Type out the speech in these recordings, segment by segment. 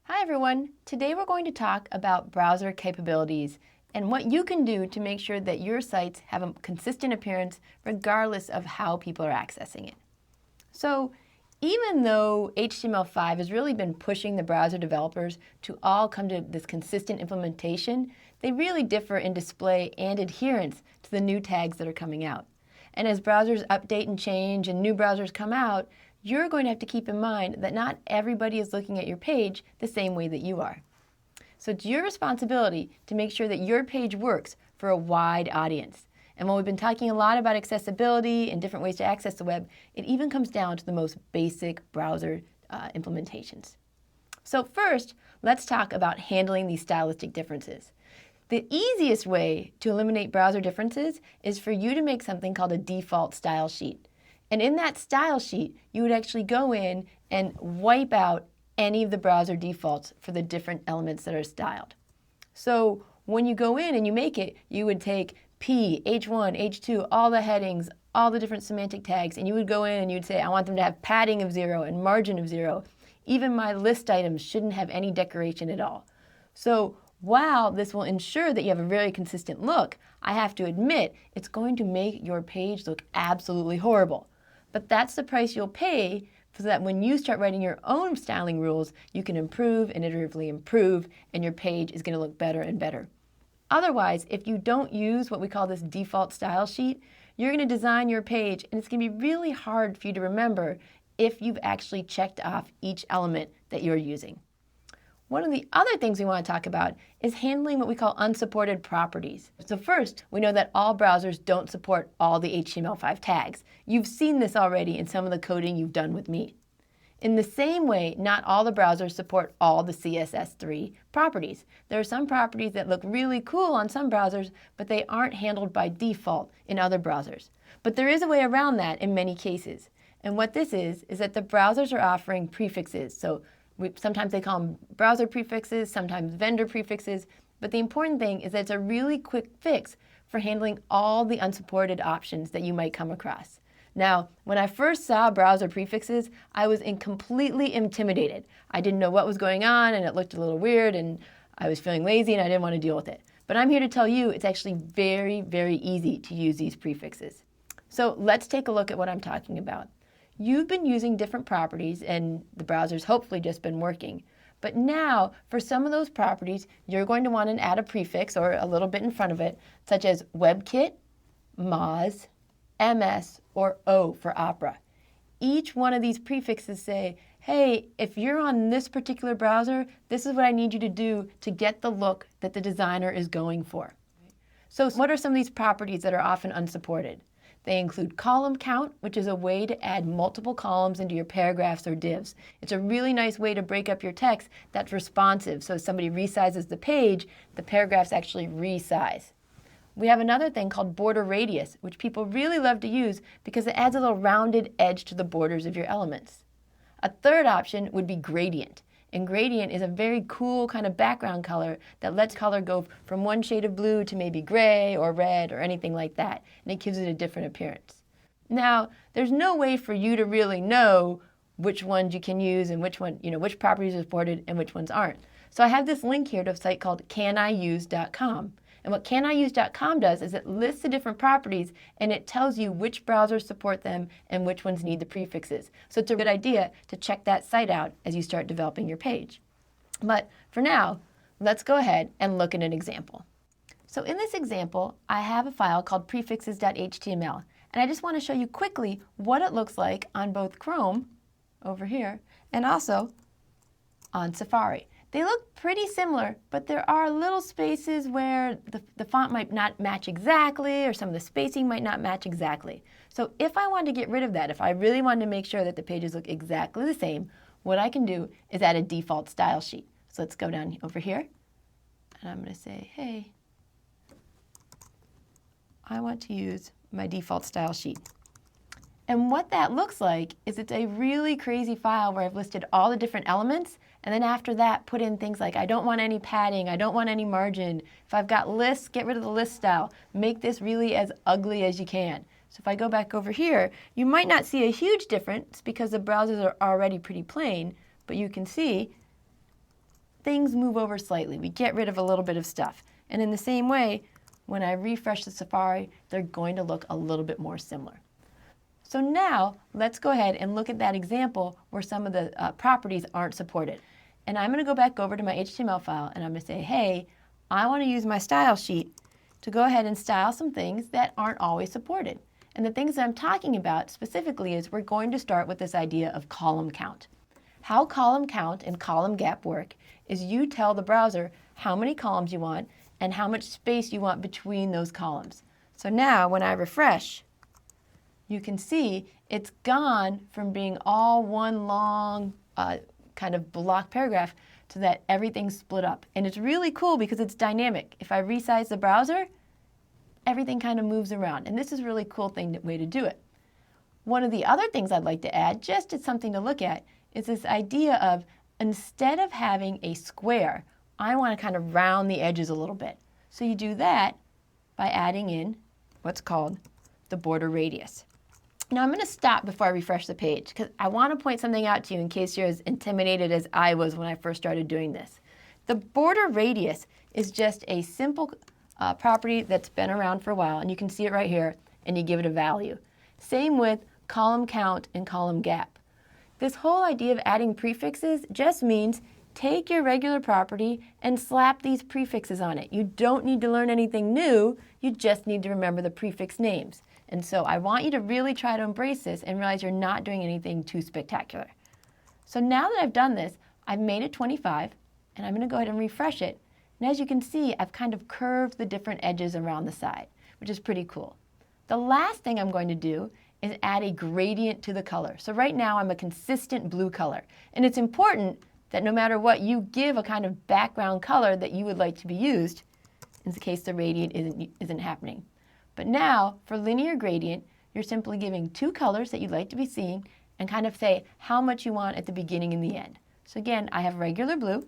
Hi everyone! Today we're going to talk about browser capabilities and what you can do to make sure that your sites have a consistent appearance regardless of how people are accessing it. So even though HTML5 has really been pushing the browser developers to all come to this consistent implementation, they really differ in display and adherence to the new tags that are coming out. And as browsers update and change and new browsers come out, you're going to have to keep in mind that not everybody is looking at your page the same way that you are. So it's your responsibility to make sure that your page works for a wide audience. And while we've been talking a lot about accessibility and different ways to access the web, it even comes down to the most basic browser implementations. So first, let's talk about handling these stylistic differences. The easiest way to eliminate browser differences is for you to make something called a default style sheet. And in that style sheet, you would actually go in and wipe out any of the browser defaults for the different elements that are styled. So when you go in and you make it, you would take P, H1, H2, all the headings, all the different semantic tags, and you would go in and you'd say, I want them to have padding of 0 and margin of 0. Even my list items shouldn't have any decoration at all. So while this will ensure that you have a very consistent look, I have to admit it's going to make your page look absolutely horrible. But that's the price you'll pay so that when you start writing your own styling rules, you can improve and iteratively improve, and your page is going to look better and better. Otherwise, if you don't use what we call this default style sheet, you're going to design your page, and it's going to be really hard for you to remember if you've actually checked off each element that you're using. One of the other things we want to talk about is handling what we call unsupported properties. So first, we know that all browsers don't support all the HTML5 tags. You've seen this already in some of the coding you've done with me. In the same way, not all the browsers support all the CSS3 properties. There are some properties that look really cool on some browsers, but they aren't handled by default in other browsers. But there is a way around that in many cases. And what this is that the browsers are offering prefixes. So sometimes they call them browser prefixes, sometimes vendor prefixes, but the important thing is that it's a really quick fix for handling all the unsupported options that you might come across. Now, when I first saw browser prefixes, I was completely intimidated. I didn't know what was going on, and it looked a little weird, and I was feeling lazy, and I didn't want to deal with it. But I'm here to tell you it's actually very, very easy to use these prefixes. So let's take a look at what I'm talking about. You've been using different properties, and the browser's hopefully just been working. But now, for some of those properties, you're going to want to add a prefix or a little bit in front of it, such as WebKit, Moz, MS, or O for Opera. Each one of these prefixes say, hey, if you're on this particular browser, this is what I need you to do to get the look that the designer is going for. So what are some of these properties that are often unsupported? They include column count, which is a way to add multiple columns into your paragraphs or divs. It's a really nice way to break up your text that's responsive. So if somebody resizes the page, the paragraphs actually resize. We have another thing called border radius, which people really love to use because it adds a little rounded edge to the borders of your elements. A third option would be gradient. And gradient is a very cool kind of background color that lets color go from one shade of blue to maybe gray or red or anything like that, and it gives it a different appearance. Now, there's no way for you to really know which ones you can use and which properties are supported and which ones aren't. So I have this link here to a site called caniuse.com. And what caniuse.com does is it lists the different properties and it tells you which browsers support them and which ones need the prefixes. So it's a good idea to check that site out as you start developing your page. But for now, let's go ahead and look at an example. So in this example, I have a file called prefixes.html, and I just want to show you quickly what it looks like on both Chrome, over here, and also on Safari. They look pretty similar, but there are little spaces where the font might not match exactly, or some of the spacing might not match exactly. So if I wanted to get rid of that, if I really wanted to make sure that the pages look exactly the same, what I can do is add a default style sheet. So let's go down over here, and I'm going to say, hey, I want to use my default style sheet. And what that looks like is it's a really crazy file where I've listed all the different elements, and then after that put in things like I don't want any padding, I don't want any margin. If I've got lists, get rid of the list style. Make this really as ugly as you can. So if I go back over here, you might not see a huge difference because the browsers are already pretty plain, but you can see things move over slightly. We get rid of a little bit of stuff. And in the same way, when I refresh the Safari, they're going to look a little bit more similar. So now, let's go ahead and look at that example where some of the properties aren't supported. And I'm going to go back over to my HTML file and I'm going to say, hey, I want to use my style sheet to go ahead and style some things that aren't always supported. And the things that I'm talking about specifically is we're going to start with this idea of column count. How column count and column gap work is you tell the browser how many columns you want and how much space you want between those columns. So now when I refresh, you can see it's gone from being all one long kind of block paragraph to that everything's split up. And it's really cool because it's dynamic. If I resize the browser, everything kind of moves around. And this is a really cool way to do it. One of the other things I'd like to add, just as something to look at, is this idea of instead of having a square, I want to kind of round the edges a little bit. So you do that by adding in what's called the border radius. Now I'm going to stop before I refresh the page because I want to point something out to you in case you're as intimidated as I was when I first started doing this. The border radius is just a simple property that's been around for a while, and you can see it right here, and you give it a value. Same with column count and column gap. This whole idea of adding prefixes just means take your regular property and slap these prefixes on it. You don't need to learn anything new, you just need to remember the prefix names. And so I want you to really try to embrace this and realize you're not doing anything too spectacular. So now that I've done this, I've made it 25, and I'm going to go ahead and refresh it. And as you can see, I've kind of curved the different edges around the side, which is pretty cool. The last thing I'm going to do is add a gradient to the color. So right now I'm a consistent blue color. And it's important that no matter what, you give a kind of background color that you would like to be used in case the gradient isn't happening. But now, for linear gradient, you're simply giving two colors that you'd like to be seeing and kind of say how much you want at the beginning and the end. So again, I have regular blue,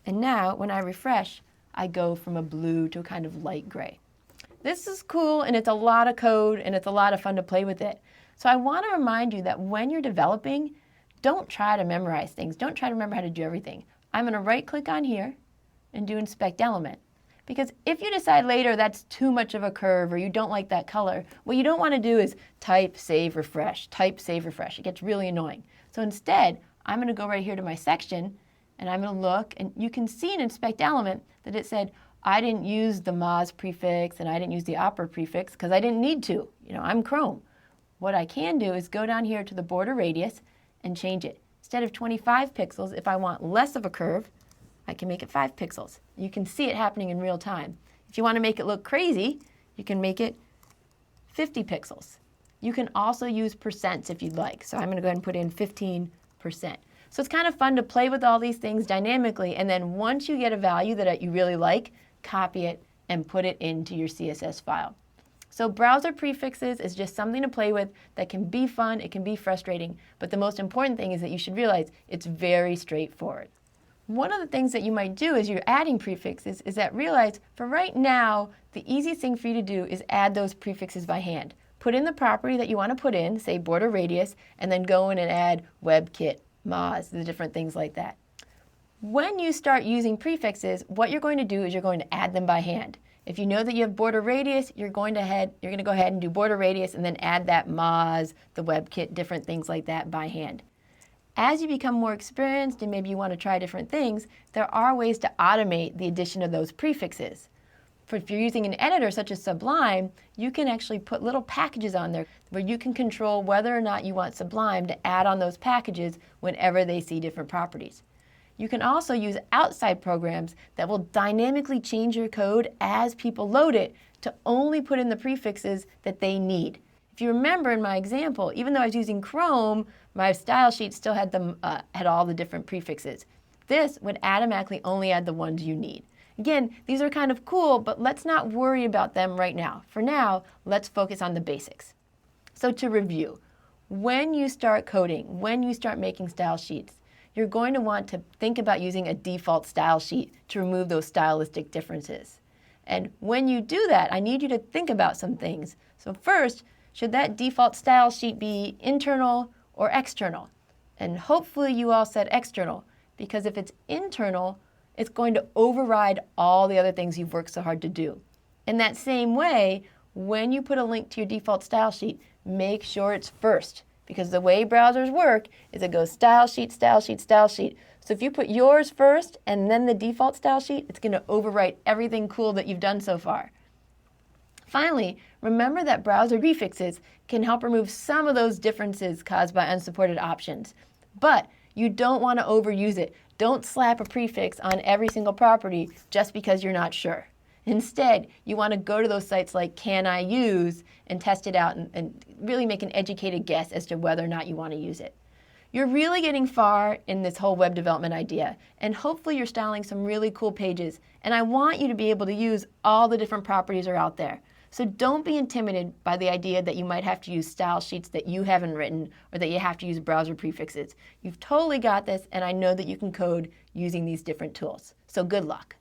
and now when I refresh, I go from a blue to a kind of light gray. This is cool, and it's a lot of code, and it's a lot of fun to play with it. So I want to remind you that when you're developing, don't try to memorize things. Don't try to remember how to do everything. I'm going to right-click on here and do Inspect Element. Because if you decide later that's too much of a curve or you don't like that color, what you don't want to do is type, save, refresh, type, save, refresh. It gets really annoying. So instead, I'm going to go right here to my section, and I'm going to look, and you can see in Inspect Element that it said, I didn't use the Moz prefix and I didn't use the Opera prefix because I didn't need to. I'm Chrome. What I can do is go down here to the border radius and change it. Instead of 25 pixels, if I want less of a curve, I can make it 5 pixels. You can see it happening in real time. If you want to make it look crazy, you can make it 50 pixels. You can also use percents if you'd like. So I'm going to go ahead and put in 15%. So it's kind of fun to play with all these things dynamically, and then once you get a value that you really like, copy it and put it into your CSS file. So browser prefixes is just something to play with that can be fun, it can be frustrating, but the most important thing is that you should realize it's very straightforward. One of the things that you might do as you're adding prefixes is that realize for right now, the easiest thing for you to do is add those prefixes by hand. Put in the property that you want to put in, say border radius, and then go in and add WebKit, Moz, the different things like that. When you start using prefixes, what you're going to do is you're going to add them by hand. If you know that you have border radius, you're going to go ahead and do border radius and then add that Moz, the WebKit, different things like that by hand. As you become more experienced and maybe you want to try different things, there are ways to automate the addition of those prefixes. If you're using an editor such as Sublime, you can actually put little packages on there where you can control whether or not you want Sublime to add on those packages whenever they see different properties. You can also use outside programs that will dynamically change your code as people load it to only put in the prefixes that they need. If you remember in my example, even though I was using Chrome, my style sheet still had all the different prefixes. This would automatically only add the ones you need. Again, these are kind of cool, but let's not worry about them right now. For now, let's focus on the basics. So to review, when you start coding, when you start making style sheets, you're going to want to think about using a default style sheet to remove those stylistic differences. And when you do that, I need you to think about some things. So first, should that default style sheet be internal or external? And hopefully you all said external, because if it's internal, it's going to override all the other things you've worked so hard to do. In that same way, when you put a link to your default style sheet, make sure it's first, because the way browsers work is it goes style sheet, style sheet, style sheet. So if you put yours first and then the default style sheet, it's going to overwrite everything cool that you've done so far. Finally, remember that browser prefixes can help remove some of those differences caused by unsupported options. But you don't want to overuse it. Don't slap a prefix on every single property just because you're not sure. Instead, you want to go to those sites like Can I Use and test it out and really make an educated guess as to whether or not you want to use it. You're really getting far in this whole web development idea, and hopefully you're styling some really cool pages, and I want you to be able to use all the different properties that are out there. So don't be intimidated by the idea that you might have to use style sheets that you haven't written or that you have to use browser prefixes. You've totally got this, and I know that you can code using these different tools. So good luck.